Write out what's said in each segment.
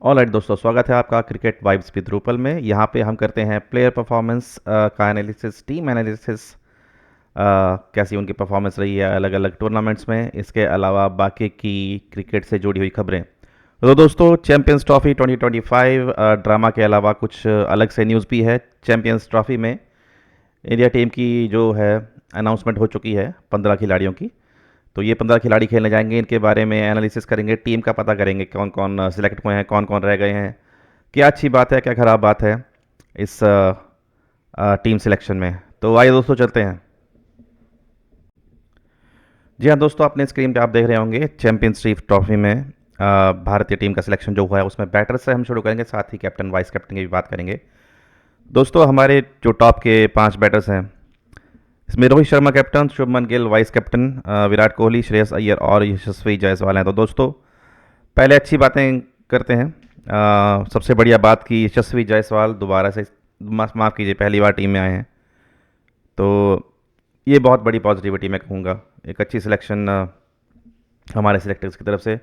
Alright दोस्तों, स्वागत है आपका क्रिकेट वाइब्स विद रूपल में। यहाँ पे हम करते हैं प्लेयर परफॉर्मेंस का एनालिसिस, टीम एनालिसिस, कैसी उनकी परफॉर्मेंस रही है अलग अलग टूर्नामेंट्स में, इसके अलावा बाकी की क्रिकेट से जुड़ी हुई खबरें। तो दोस्तों, चैंपियंस ट्रॉफी 2025 ड्रामा के अलावा कुछ अलग से न्यूज़ भी है। चैंपियंस ट्रॉफी में इंडिया टीम की जो है अनाउंसमेंट हो चुकी है 15 खिलाड़ियों की। तो ये 15 खिलाड़ी खेलने जाएंगे, इनके बारे में एनालिसिस करेंगे, टीम का पता करेंगे कौन कौन सिलेक्ट हुए हैं, कौन कौन रह गए हैं, क्या अच्छी बात है क्या ख़राब बात है इस टीम सिलेक्शन में। तो आइए दोस्तों, चलते हैं। जी हाँ दोस्तों, अपने स्क्रीन पे आप देख रहे होंगे चैंपियंस ट्रॉफी में भारतीय टीम का सिलेक्शन जो हुआ है उसमें बैटर से हम शुरू करेंगे, साथ ही कैप्टन वाइस कैप्टन की भी बात करेंगे। दोस्तों, हमारे जो टॉप के 5 बैटर्स हैं, इसमें Rohit Sharma captain, Shubman Gill vice captain, Virat Kohli, Shreyas Iyer और यशस्वी जायसवाल हैं। तो दोस्तों, पहले अच्छी बातें करते हैं। सबसे बढ़िया बात की यशस्वी जायसवाल दोबारा से, माफ़ कीजिए, पहली बार टीम में आए हैं। तो ये बहुत बड़ी पॉजिटिविटी मैं कहूँगा, एक अच्छी सिलेक्शन हमारे सिलेक्टर्स की तरफ से।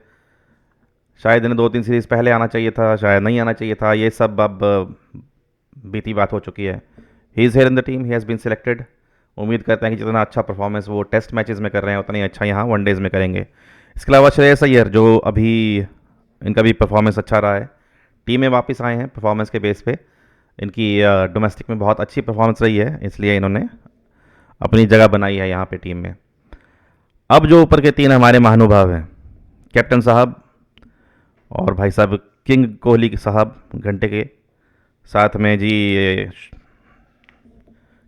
शायद इन्हें 2-3 सीरीज़ पहले आना चाहिए था, शायद नहीं आना चाहिए था, ये सब अब बीती बात हो चुकी है। He is here in the team, he has been selected. उम्मीद करते हैं कि जितना अच्छा परफॉर्मेंस वो टेस्ट मैचेस में कर रहे हैं उतना ही अच्छा यहाँ वनडेज़ में करेंगे। इसके अलावा श्रेयस अय्यर, जो अभी इनका भी परफॉर्मेंस अच्छा रहा है, टीम में वापस आए हैं परफॉर्मेंस के बेस पे। इनकी डोमेस्टिक में बहुत अच्छी परफॉर्मेंस रही है, इसलिए इन्होंने अपनी जगह बनाई है यहाँ पे टीम में। अब जो ऊपर के 3 हमारे महानुभाव हैं, कैप्टन साहब और भाई साहब किंग कोहली साहब घंटे के, साथ में जी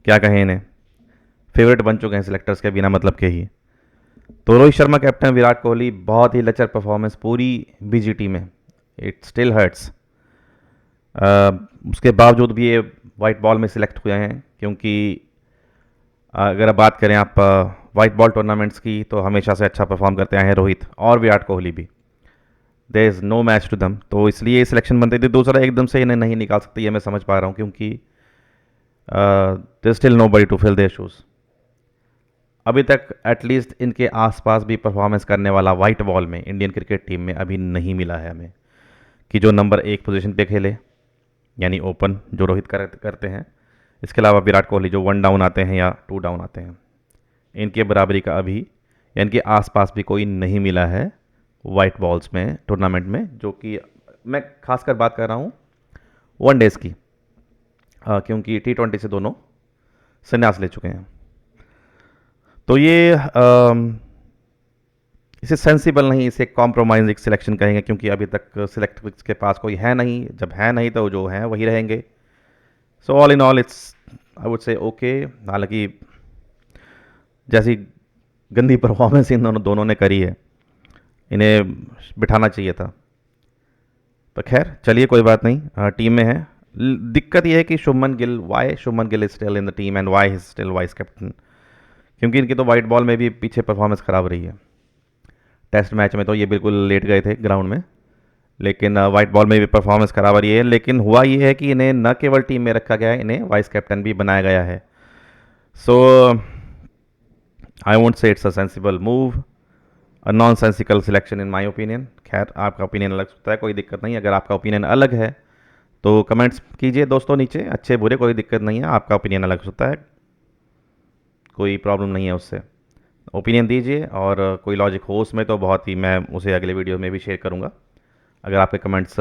क्या कहें इन्हें, फेवरेट बन चुके हैं सिलेक्टर्स के बिना मतलब के ही। तो रोहित शर्मा कैप्टन, विराट कोहली बहुत ही लचर परफॉर्मेंस पूरी बीजीटी में, इट स्टिल हर्ट्स। उसके बावजूद भी ये वाइट बॉल में सिलेक्ट हुए हैं, क्योंकि अगर आप बात करें आप वाइट बॉल टूर्नामेंट्स की, तो हमेशा से अच्छा परफॉर्म करते आए हैं रोहित और विराट कोहली भी। There is no match to them, तो इसलिए ये सिलेक्शन बनती थी। दूसरा, एकदम से इन्हें नहीं निकाल सकते, ये मैं समझ पा रहा हूँ, क्योंकि there still nobody to fill their shoes. अभी तक एटलीस्ट इनके आसपास भी परफॉर्मेंस करने वाला वाइट बॉल में इंडियन क्रिकेट टीम में अभी नहीं मिला है हमें, कि जो नंबर 1 पोजीशन पे खेले, यानी ओपन जो रोहित करते हैं। इसके अलावा विराट कोहली जो 1 डाउन आते हैं या 2 डाउन आते हैं, इनके बराबरी का अभी या इनके आसपास भी कोई नहीं मिला है वाइट बॉल्स में टूर्नामेंट में, जो कि मैं खासकर बात कर रहा हूँ वनडेज़ की, क्योंकि T20 से दोनों संन्यास ले चुके हैं। तो ये इसे सेंसिबल नहीं, इसे कॉम्प्रोमाइज सिलेक्शन कहेंगे, क्योंकि अभी तक सिलेक्टर्स के पास कोई है नहीं। जब है नहीं तो जो है वही रहेंगे। So all in all it's, I would से ओके। हालांकि जैसी गंदी परफॉर्मेंस इन दोनों ने करी है, इन्हें बिठाना चाहिए था। पर खैर चलिए, कोई बात नहीं, टीम में है। दिक्कत यह है कि Shubman Gill, why Shubman Gill is still in the team and why is still vice captain, क्योंकि इनकी तो वाइट बॉल में भी पीछे परफॉर्मेंस ख़राब रही है। टेस्ट मैच में तो ये बिल्कुल लेट गए थे ग्राउंड में, लेकिन वाइट बॉल में भी परफॉर्मेंस खराब रही है। लेकिन हुआ ये है कि इन्हें न केवल टीम में रखा गया है, इन्हें वाइस कैप्टन भी बनाया गया है। So I won't say it's a sensible move, a non sensical selection in my opinion. खैर, आपका ओपिनियन अलग सकता है, कोई दिक्कत नहीं। अगर आपका ओपिनियन अलग है तो कमेंट्स कीजिए दोस्तों नीचे, अच्छे बुरे कोई दिक्कत नहीं है। आपका ओपिनियन अलग सकता है, कोई प्रॉब्लम नहीं है उससे। ओपिनियन दीजिए, और कोई लॉजिक हो उसमें तो बहुत ही, मैं उसे अगले वीडियो में भी शेयर करूँगा, अगर आपके कमेंट्स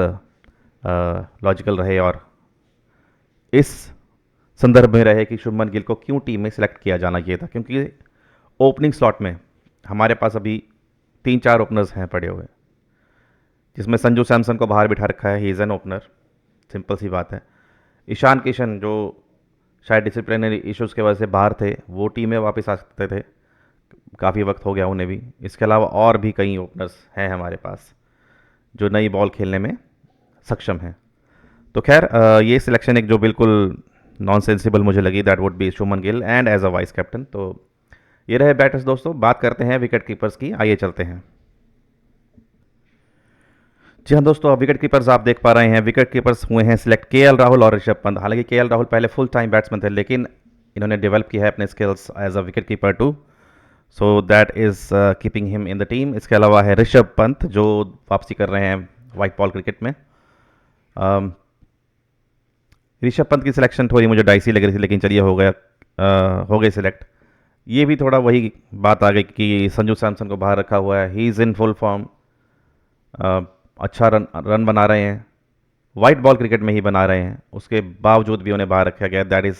लॉजिकल रहे और इस संदर्भ में रहे कि शुभमन गिल को क्यों टीम में सिलेक्ट किया जाना चाहिए था। क्योंकि ओपनिंग स्लॉट में हमारे पास अभी 3-4 ओपनर्स हैं पड़े हुए, जिसमें संजू सैमसन को बाहर बिठा रखा है, he is an opener, simple सी बात है। ईशान किशन, जो शायद डिसिप्लिनरी इश्यूज़ की वजह से बाहर थे, वो टीम में वापस आ सकते थे, काफ़ी वक्त हो गया उन्हें भी। इसके अलावा और भी कई ओपनर्स हैं हमारे पास जो नई बॉल खेलने में सक्षम हैं। तो खैर, ये सिलेक्शन एक जो बिल्कुल नॉन सेंसिबल मुझे लगी, that would be Shubman Gill and as a vice captain. तो ये रहे बैटर्स दोस्तों। बात करते हैं विकेट कीपर्स की, आइए चलते हैं। जी हाँ दोस्तों, अब विकेट कीपर्स आप देख पा रहे हैं, विकेट कीपर्स हुए हैं सिलेक्ट KL राहुल और ऋषभ पंत। हालांकि KL राहुल पहले फुल टाइम बैट्समैन थे, लेकिन इन्होंने डेवलप किया है अपने skills as a wicket keeper too, so that is keeping him in the team. इसके अलावा है ऋषभ पंत, जो वापसी कर रहे हैं वाइट बॉल क्रिकेट में। ऋषभ पंत की सिलेक्शन थोड़ी मुझे डाइसी लग रही थी, लेकिन चलिए हो गया, हो गए सिलेक्ट। ये भी थोड़ा वही बात आ गई कि संजू सैमसन को बाहर रखा हुआ है, he is in full form, अच्छा रन रन बना रहे हैं, वाइट बॉल क्रिकेट में ही बना रहे हैं, उसके बावजूद भी उन्हें बाहर रखा गया। That is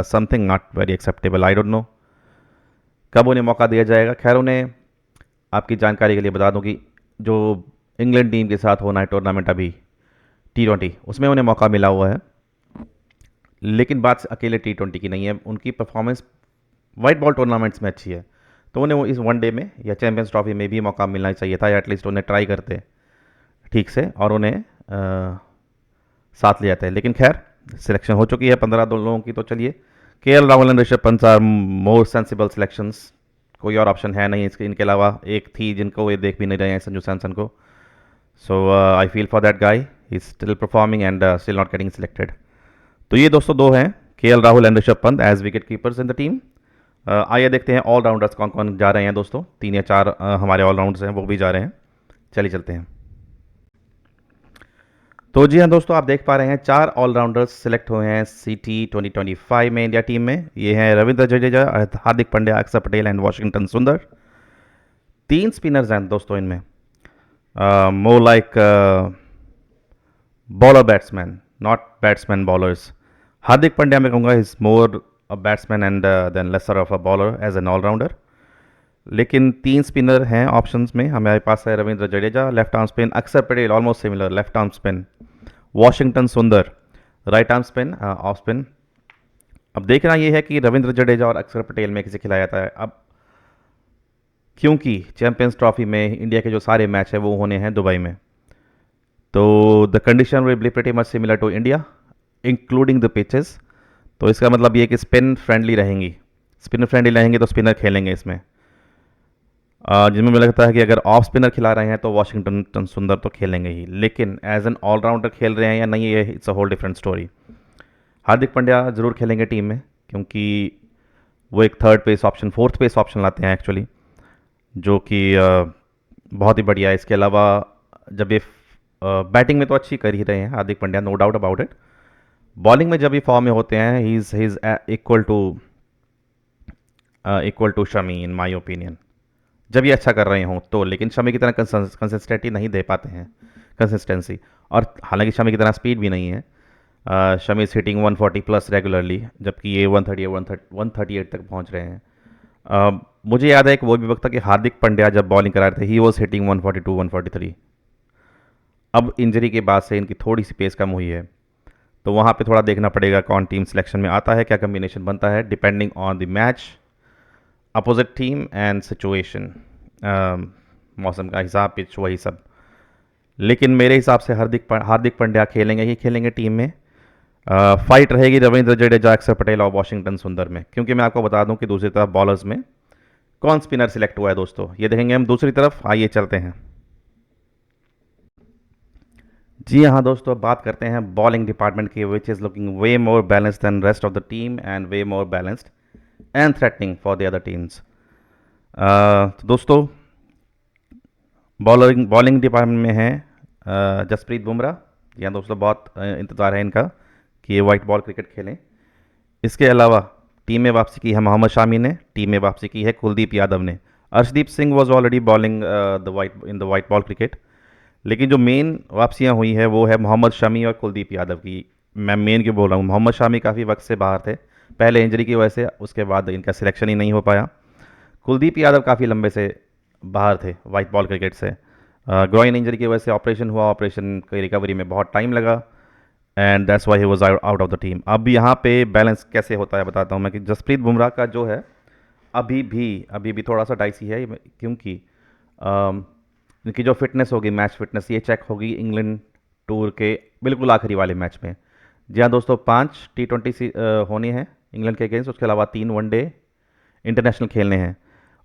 something not very acceptable. I don't know कब उन्हें मौका दिया जाएगा। खैर, उन्हें आपकी जानकारी के लिए बता दूं कि जो इंग्लैंड टीम के साथ होना है टूर्नामेंट अभी T20, उसमें उन्हें मौका मिला हुआ है। लेकिन बात अकेले T20 की नहीं है, उनकी परफॉर्मेंस वाइट बॉल टूर्नामेंट्स में अच्छी है, तो उन्हें वो इस वनडे में या चैंपियंस ट्रॉफी में भी मौका मिलना चाहिए था, या एटलीस्ट उन्हें ट्राई करते ठीक से और उन्हें साथ ले जाते हैं। लेकिन खैर, सिलेक्शन हो चुकी है 15 दो लोगों की, तो चलिए KL Rahul and Rishabh Pant are more sensible selections. कोई और ऑप्शन है नहीं इसके, इनके अलावा एक थी जिनको ये देख भी नहीं रहे हैं, संजू सैमसन को। So I feel for that guy, he is still performing and still not getting selected. तो ये दोस्तों दो हैं, KL Rahul and Rishabh Pant as wicket keepers in the team. आइए देखते हैं ऑलराउंडर्स कौन कौन जा रहे हैं दोस्तों। 3 या 4 हमारे ऑलराउंडर्स हैं, वो भी जा रहे हैं। चलिए चलते हैं। तो जी हाँ दोस्तों, आप देख पा रहे हैं 4 ऑलराउंडर्स सिलेक्ट हुए हैं CT 2025 में इंडिया टीम में। ये हैं रविंद्र जडेजा, हार्दिक पांड्या, अक्षर पटेल एंड वॉशिंगटन सुंदर। 3 स्पिनर्स हैं दोस्तों इनमें, more like bowler batsman, not batsman bowlers. Hardik Pandya मैं कहूँगा is more a batsman and then lesser of a bowler as an allrounder. लेकिन 3 स्पिनर हैं ऑप्शंस में हमारे पास है, Ravindra Jadeja left arm spin, Axar Patel almost similar left arm spin, Washington Sundar right arm spin off spin. अब देखना ये है कि रविंद्र जडेजा और अक्षर पटेल में किसे खिलाया जाता है। अब क्योंकि चैंपियंस ट्रॉफी में इंडिया के जो सारे मैच हैं वो होने हैं दुबई में, तो the condition will be pretty much similar to India including the pitches. तो इसका मतलब ये कि स्पिन फ्रेंडली रहेंगी, स्पिनर फ्रेंडली रहेंगे तो स्पिनर खेलेंगे इसमें। जिनमें मुझे लगता है कि अगर ऑफ स्पिनर खिला रहे हैं तो वॉशिंगटन सुंदर तो खेलेंगे ही, लेकिन एज एन ऑलराउंडर खेल रहे हैं या नहीं, ये it's a whole different story. Hardik Pandya ज़रूर खेलेंगे टीम में, क्योंकि वो एक third pace option, fourth pace option लाते हैं एक्चुअली, जो कि बहुत ही बढ़िया है। इसके अलावा जब ये बैटिंग में तो अच्छी कर ही रहे हैं Hardik Pandya, no doubt about it. Bowling में जब ये फॉर्म में होते हैं, he is equal to Shami in my opinion, जब ये अच्छा कर रहे हों तो। लेकिन शमी की तरह कंसिस्टेंटी नहीं दे पाते हैं, कंसिस्टेंसी। और हालांकि शमी की तरह स्पीड भी नहीं है। Shami is hitting 140 plus regularly, जबकि ये 130 138 तक पहुंच रहे हैं। मुझे याद है कि वो भी वक्त था कि हार्दिक पांड्या जब बॉलिंग करा रहे थे, ही वॉज हिटिंग 142 143। अब इंजरी के बाद से इनकी थोड़ी सी पेस कम हुई है, तो वहाँ पे थोड़ा देखना पड़ेगा कौन टीम सिलेक्शन में आता है, क्या कम्बिनेशन बनता है, depending on the match, opposite team and situation, मौसम का हिसाब, पिच, वही सब। लेकिन मेरे हिसाब से हार्दिक पांड्या खेलेंगे ही खेलेंगे टीम में। फाइट रहेगी रविंद्र जडेजा, अक्षर पटेल और वॉशिंगटन सुंदर में। क्योंकि मैं आपको बता दूं कि दूसरी तरफ बॉलर्स में कौन स्पिनर सिलेक्ट हुआ है दोस्तों, ये देखेंगे हम दूसरी तरफ। आइए चलते हैं। जी हाँ दोस्तों, अब बात करते हैं बॉलिंग डिपार्टमेंट की, which is looking way more balanced than rest of the team and way more balanced and threatening for the other teams. तो दोस्तों, बॉलिंग डिपार्टमेंट में है जसप्रीत बुमराह। जी हाँ दोस्तों, बहुत इंतज़ार है इनका कि ये वाइट बॉल क्रिकेट खेलें। इसके अलावा टीम में वापसी की है मोहम्मद शामी ने, टीम में वापसी की है कुलदीप यादव ने। Arshdeep Singh was already bowling the white ball cricket, लेकिन जो मेन वापसियाँ हुई है वो है मोहम्मद शमी और कुलदीप यादव की। मैं मेन क्यों बोल रहा हूँ, मोहम्मद शामी काफ़ी वक्त से बाहर थे, पहले इंजरी की वजह से, उसके बाद इनका सिलेक्शन ही नहीं हो पाया। कुलदीप यादव काफ़ी लंबे से बाहर थे वाइट बॉल क्रिकेट से, ग्रोइन इंजरी की वजह से ऑपरेशन हुआ, ऑपरेशन की रिकवरी में बहुत टाइम लगा, and that's why he was out of the team. अब यहाँ पे बैलेंस कैसे होता है बताता हूँ मैं, कि जसप्रीत बुमराह का जो है अभी भी थोड़ा सा डाइसी है, क्योंकि इनकी जो फिटनेस होगी, मैच फिटनेस, ये चेक होगी इंग्लैंड टूर के बिल्कुल आखिरी वाले मैच में। जी हाँ दोस्तों, 5 T20 होनी है इंग्लैंड के अगेंस्ट, उसके अलावा 3 वनडे इंटरनेशनल खेलने हैं।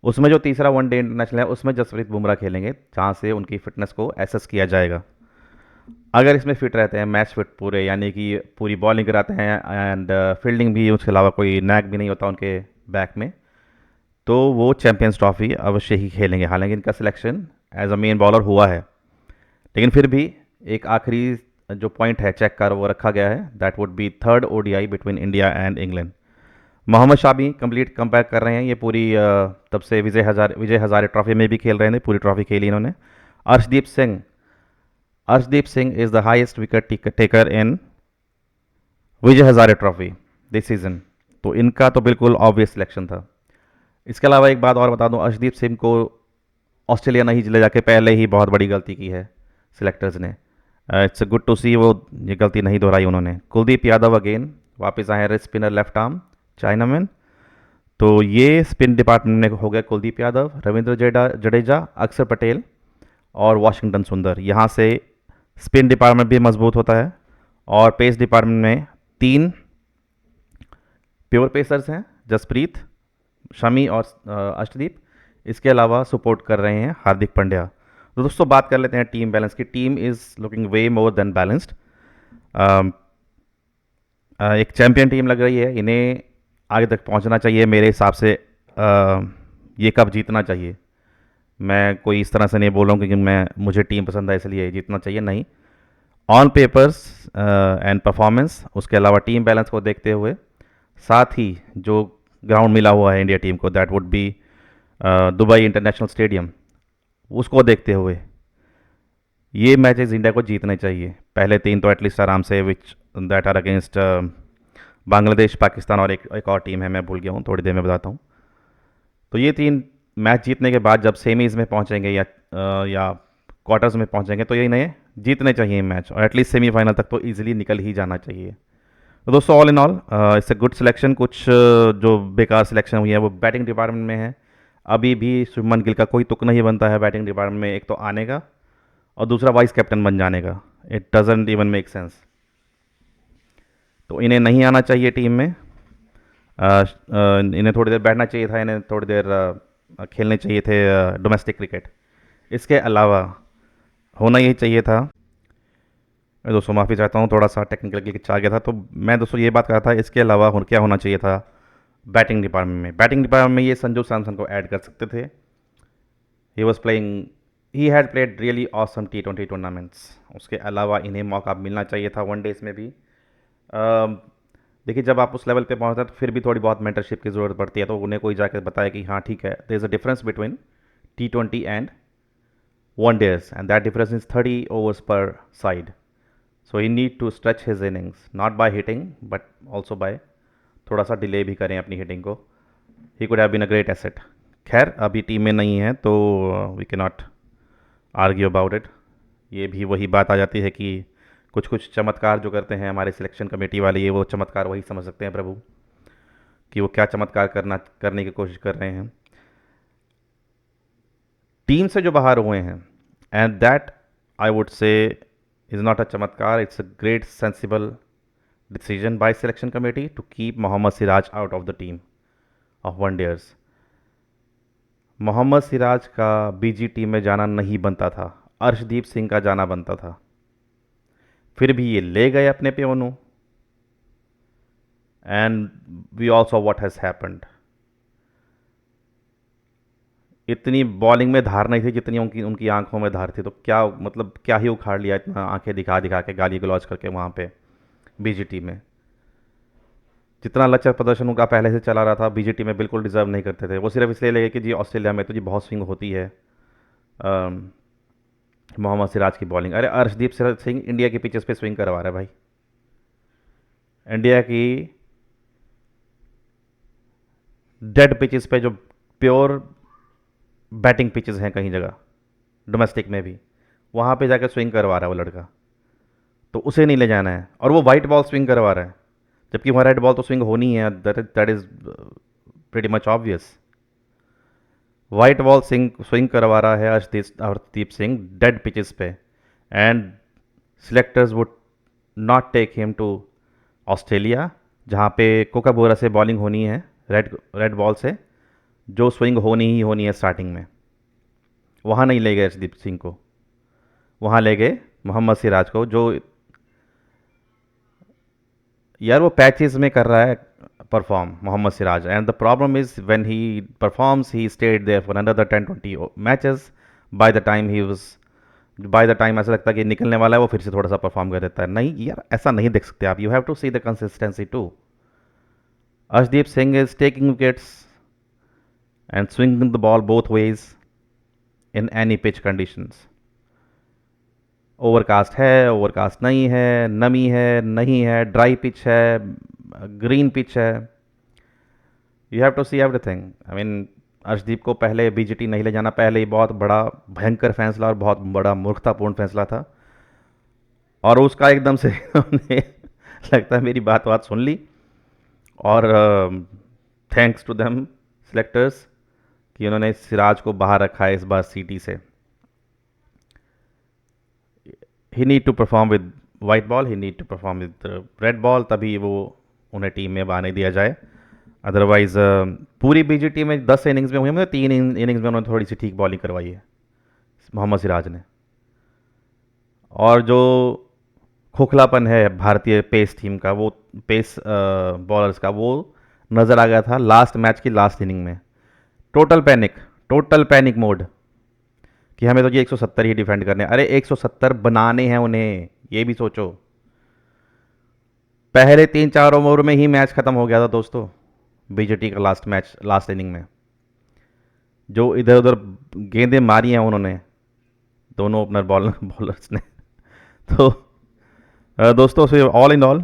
उसमें जो तीसरा वनडे इंटरनेशनल है उसमें जसप्रीत बुमराह खेलेंगे, जहाँ से उनकी फिटनेस को एसेस किया जाएगा। अगर इसमें फिट रहते हैं, मैच फिट पूरे, यानी कि पूरी बॉलिंग कराते हैं एंड फील्डिंग भी, उसके अलावा कोई नैक भी नहीं होता उनके बैक में, तो वो चैंपियंस ट्रॉफी अवश्य ही खेलेंगे। हालांकि इनका selection as a main bowler हुआ है, लेकिन फिर भी एक आखिरी जो पॉइंट है चेक का वो रखा गया है, that would be third ODI between India and England. Mohammed Shami complete comeback कर रहे हैं, ये पूरी तब से विजय हजारे ट्रॉफी में भी खेल रहे हैं, पूरी ट्रॉफी खेली इन्होंने। Arshdeep Singh, Arshdeep Singh is the highest wicket taker in Vijay Hazare trophy this season, तो इनका तो बिल्कुल ऑब्वियस सिलेक्शन था। इसके अलावा एक बात और बता दूं, अर्शदीप सिंह को ऑस्ट्रेलिया नहीं ले जाके पहले ही बहुत बड़ी गलती की है सिलेक्टर्स ने। इट्स गुड टू सी वो ये गलती नहीं दोहराई उन्होंने। कुलदीप यादव अगेन वापस आए हैं, स्पिनर लेफ्ट आर्म चाइनामैन, तो ये स्पिन डिपार्टमेंट में हो गया कुलदीप यादव, रविंद्र जडेजा, अक्षर पटेल और वाशिंगटन सुंदर। यहाँ से स्पिन डिपार्टमेंट भी मजबूत होता है। और पेस डिपार्टमेंट में 3 प्योर पेसर्स हैं, जसप्रीत, शमी और अर्शदीप। इसके अलावा सपोर्ट कर रहे हैं हार्दिक पांड्या। तो दोस्तों बात कर लेते हैं टीम बैलेंस की। Team is looking way more than balanced. एक चैंपियन टीम लग रही है, इन्हें आगे तक पहुंचना चाहिए मेरे हिसाब से। ये कप जीतना चाहिए। मैं कोई इस तरह से नहीं बोल रहा हूँ क्योंकि मुझे टीम पसंद है इसलिए जीतना चाहिए, नहीं। ऑन पेपर्स एंड परफॉर्मेंस, उसके अलावा टीम बैलेंस को देखते हुए, साथ ही जो ग्राउंड मिला हुआ है इंडिया टीम को, that would B Dubai international stadium, उसको देखते हुए ये मैचेस इंडिया को जीतने चाहिए। पहले 3 तो एटलीस्ट आराम से, which that are against Bangladesh, Pakistan और एक और टीम है, मैं भूल गया हूँ, थोड़ी देर में बताता हूँ। तो ये 3 मैच जीतने के बाद जब सेमीज़ में पहुँचेंगे या क्वार्टर्स में पहुँचेंगे तो ये इन्हें जीतने चाहिए मैच, और एटलीस्ट सेमीफाइनल तक तो ईजिली निकल ही जाना चाहिए। तो दोस्तों all in all it's a good selection. कुछ जो बेकार सिलेक्शन हुई है वो बैटिंग डिपार्टमेंट में है। अभी भी शुभमन गिल का कोई तुक नहीं बनता है बैटिंग डिपार्टमेंट में, एक तो आने का और दूसरा वाइस कैप्टन बन जाने का। It doesn't even make sense. तो इन्हें नहीं आना चाहिए टीम में। इन्हें थोड़ी देर बैठना चाहिए था, इन्हें थोड़ी देर खेलने चाहिए थे डोमेस्टिक क्रिकेट। इसके अलावा होना यही चाहिए था। मैं दोस्तों माफ़ी चाहता हूँ, थोड़ा सा टेक्निकल ग्लिच आ गया था। तो मैं दोस्तों ये बात कर रहा था, इसके अलावा क्या होना चाहिए था बैटिंग डिपार्टमेंट में। बैटिंग डिपार्टमेंट में ये संजू सैमसन को ऐड कर सकते थे। He was playing, he had played really awesome T20 tournaments. उसके अलावा इन्हें मौका मिलना चाहिए था वनडेज में भी। देखिए जब आप उस लेवल पे पहुंचते हैं तो फिर भी थोड़ी बहुत मेंटरशिप की ज़रूरत पड़ती है, तो उन्हें कोई जाकर बताया कि हाँ ठीक है, there is a difference between T20 and one days, and that difference is 30 overs पर side. So he need to stretch his innings, not by hitting but also by थोड़ा सा डिले भी करें अपनी हिटिंग को। He could have been a great asset. खैर अभी team में नहीं है तो we can not argue about it. ये भी वही बात आ जाती है कि कुछ कुछ चमत्कार जो करते हैं हमारे सिलेक्शन कमेटी वाले, ये वो चमत्कार वही समझ सकते हैं प्रभु कि वो क्या चमत्कार करने की कोशिश कर रहे हैं। टीम से जो बाहर हुए हैं, and that I would say is not a चमत्कार, it's a great sensible decision by selection committee to keep Mohammed Siraj out of the team of one dayers. Mohammed Siraj का बीजी टीम में जाना नहीं बनता था, अर्शदीप सिंह का जाना बनता था। फिर भी ये ले गए अपने पे ओनू, and we all saw what has happened. इतनी बॉलिंग में धार नहीं थी जितनी उनकी उनकी आंखों में धार थी, तो क्या मतलब क्या ही उखाड़ लिया इतना आंखें दिखा दिखा के, गाली गलौज करके वहाँ पे बीजीटी में। जितना लचर प्रदर्शन उनका पहले से चला रहा था, बीजीटी में बिल्कुल डिजर्व नहीं करते थे। वो सिर्फ इसलिए लगे कि जी ऑस्ट्रेलिया में तो जी बहुत स्विंग होती है मोहम्मद सिराज की बॉलिंग। अरे अर्शदीप सिंह इंडिया के पिचेस पे स्विंग करवा रहा है भाई। इंडिया की डेड पिचेस पे, जो प्योर बैटिंग पिचेस हैं कहीं जगह डोमेस्टिक में भी, वहाँ पे जाकर स्विंग करवा रहा है वो लड़का। तो उसे नहीं ले जाना है, और वो वाइट बॉल स्विंग करवा रहा है, जबकि वहाँ रेड बॉल तो स्विंग होनी है। That is pretty much obvious. White ball swing करवा रहा है अर्शदीप सिंह डेड पिचेस पे, and selectors would not take him to Australia जहाँ पे कोकाबूरा से बॉलिंग होनी है, रेड बॉल से जो स्विंग होनी ही होनी है स्टार्टिंग में। वहाँ नहीं ले गए अर्शदीप सिंह को, वहाँ ले गए मोहम्मद सिराज को, जो यार वो पैचेस में कर रहा है perform Mohammed Siraj. And the problem is when he performs he stayed there for another 10-20 matches. By the time he was by the time ऐसा लगता है कि निकलने वाला है वो फिर से थोड़ा सा परफॉर्म कर देता है। नहीं यार, ऐसा नहीं देख सकते आप। You have to see the consistency too. Arshdeep Singh is taking wickets and swinging the ball both ways in any pitch conditions. Overcast है, ओवरकास्ट नहीं है, नमी है नहीं है, ड्राई पिच है, ग्रीन पिच है, you have to see everything. I mean Arshdeep को पहले बीजीटी नहीं ले जाना पहले ही बहुत बड़ा भयंकर फैसला और बहुत बड़ा मूर्खतापूर्ण फैसला था, और उसका एकदम से उन्होंने लगता है मेरी बात बात सुन ली, और थैंक्स टू देम सिलेक्टर्स कि उन्होंने सिराज को बाहर रखा है इस बार सीटी से। He need to perform with white ball, he need to perform with red ball, तभी वो उन्हें टीम में आने दिया जाए। अदरवाइज पूरी बीजीटी में 10 इनिंग्स में हुई, मतलब 3 इनिंग्स में उन्होंने थोड़ी सी ठीक बॉलिंग करवाई है मोहम्मद सिराज ने। और जो खोखलापन है भारतीय पेस टीम का, वो पेस बॉलर्स का, वो नज़र आ गया था लास्ट मैच की लास्ट इनिंग में। टोटल पैनिक मोड कि हमें तो ये 170 ही डिफेंड करने हैं। अरे 170 बनाने हैं उन्हें, ये भी सोचो। पहले 3-4 ओवर में ही मैच खत्म हो गया था दोस्तों, बीजेटी का लास्ट मैच लास्ट इनिंग में। जो इधर उधर गेंदें मारी हैं उन्होंने, दोनों ओपनर बॉलर्स ने। तो दोस्तों, so all in all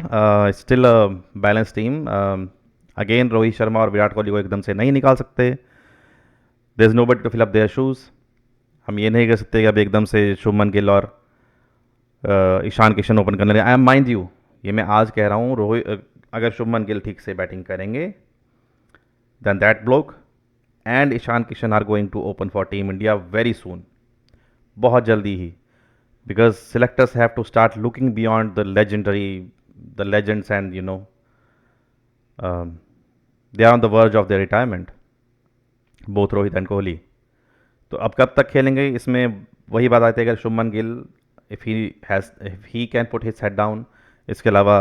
still balance team. Again Rohit Sharma और विराट कोहली को एकदम से नहीं निकाल सकते। There is nobody to fill up their shoes. हम ये नहीं कह सकते कि अब एकदम से शुभमन गिल और ईशान किशन ओपन करने लगे। आई एम माइंड यू, ये मैं आज कह रहा हूँ, रोहित अगर शुभमन गिल ठीक से बैटिंग करेंगे, then that block and Ishan Kishan are going to open for team India very soon, बहुत जल्दी ही। Because selectors have to start looking beyond the legends, and they are on the verge of their retirement, both Rohit and Kohli. तो अब कब तक खेलेंगे, इसमें वही बात आती है, अगर Shubman Gill if he can put his head down, इसके अलावा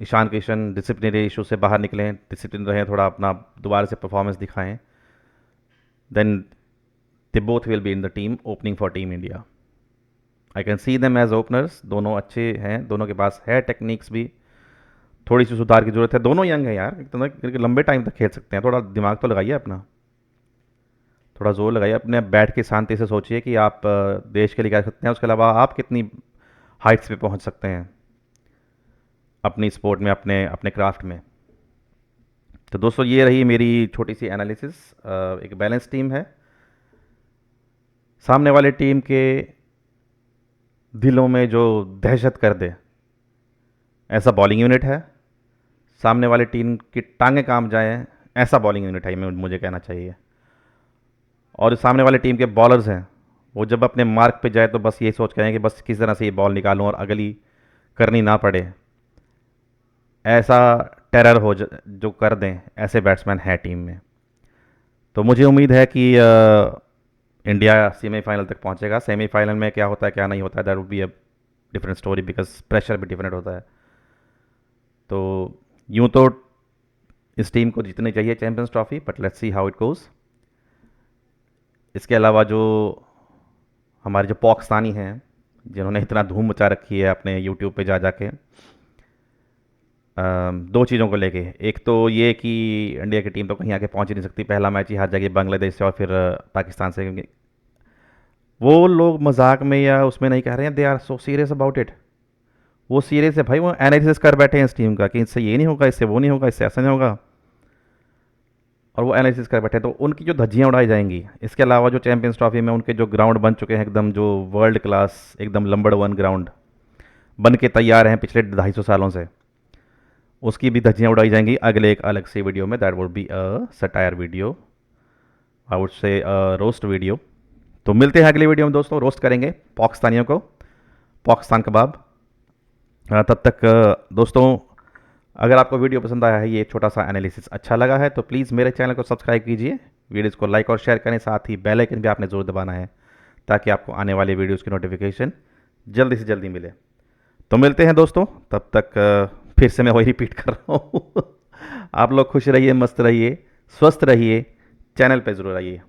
ईशान किशन डिसिप्लिनरी इशू से बाहर निकलें, डिसिप्लिन रहें, थोड़ा अपना दोबारा से परफॉर्मेंस दिखाएं, then they both will be in the team opening for team India. I can see them as openers. दोनों अच्छे हैं, दोनों के पास है टेक्निक्स भी, थोड़ी सी सुधार की जरूरत है। दोनों यंग है यार, एकदम लंबे टाइम तक खेल सकते हैं। थोड़ा दिमाग तो लगाइए अपना, थोड़ा जोर लगाइए अपने, बैठ के शांति से सोचिए कि आप देश के लिए क्या कर सकते हैं, उसके अलावा आप कितनी हाइट्स पे पहुंच सकते हैं अपनी स्पोर्ट में, अपने अपने क्राफ्ट में। तो दोस्तों, ये रही मेरी छोटी सी एनालिसिस। एक बैलेंस टीम है, सामने वाले टीम के दिलों में जो दहशत कर दे ऐसा बॉलिंग यूनिट है, सामने वाली टीम की टांगें काम जाएं ऐसा बॉलिंग यूनिट है, मुझे कहना चाहिए। और सामने वाली टीम के बॉलर्स हैं, वो जब अपने मार्क पे जाए तो बस ये सोच करें कि बस किस तरह से ये बॉल निकालूं और अगली करनी ना पड़े, ऐसा टेरर हो जो कर दें, ऐसे बैट्समैन हैं टीम में। तो मुझे उम्मीद है कि इंडिया सेमीफाइनल तक पहुंचेगा। सेमीफाइनल में क्या होता है क्या नहीं होता है, that would be a different story, because pressure भी डिफरेंट होता है। तो यूं तो इस टीम को जीतनी चाहिए champions trophy, but let's see how it goes. इसके अलावा जो हमारे जो पाकिस्तानी हैं, जिन्होंने इतना धूम मचा रखी है अपने यूट्यूब पे जा जाके, दो चीज़ों को लेके, एक तो ये कि इंडिया की टीम तो कहीं आके पहुंच ही नहीं सकती, पहला मैच ही हार जाएगी बांग्लादेश से और फिर पाकिस्तान से, क्योंकि वो लोग मजाक में या उसमें नहीं कह रहे हैं, they are so serious about it. वो सीरियस है भाई, वो एनालिसिस कर बैठे हैं इस टीम का कि इससे ये नहीं होगा, इससे वो नहीं होगा, इससे ऐसा नहीं होगा, और वो एनालिसिस कर बैठे हैं। तो उनकी जो धज्जियाँ उड़ाई जाएंगी। इसके अलावा जो चैंपियंस ट्रॉफी में उनके जो ग्राउंड बन चुके हैं एकदम, जो वर्ल्ड क्लास एकदम नंबर 1 ग्राउंड बन के तैयार हैं पिछले 250 सालों से, उसकी भी धज्जियाँ उड़ाई जाएंगी अगले एक अलग से वीडियो में। That would be a satire video, I would से रोस्ट वीडियो। तो मिलते हैं अगली वीडियो में दोस्तों, रोस्ट करेंगे पाकिस्तानियों को, पाकिस्तान कबाब। तब तक दोस्तों, अगर आपको वीडियो पसंद आया है, ये छोटा सा एनालिसिस अच्छा लगा है, तो प्लीज़ मेरे चैनल को सब्सक्राइब कीजिए, वीडियोज़ को लाइक और शेयर करें, साथ ही बेल आइकन भी आपने ज़रूर दबाना है ताकि आपको आने वाले वीडियोज़ की नोटिफिकेशन जल्दी से जल्दी मिले। तो मिलते हैं दोस्तों, तब तक फिर से मैं वही रिपीट कर रहा हूँ। आप लोग खुश रहिए, मस्त रहिए, स्वस्थ रहिए, चैनल पे ज़रूर आइए।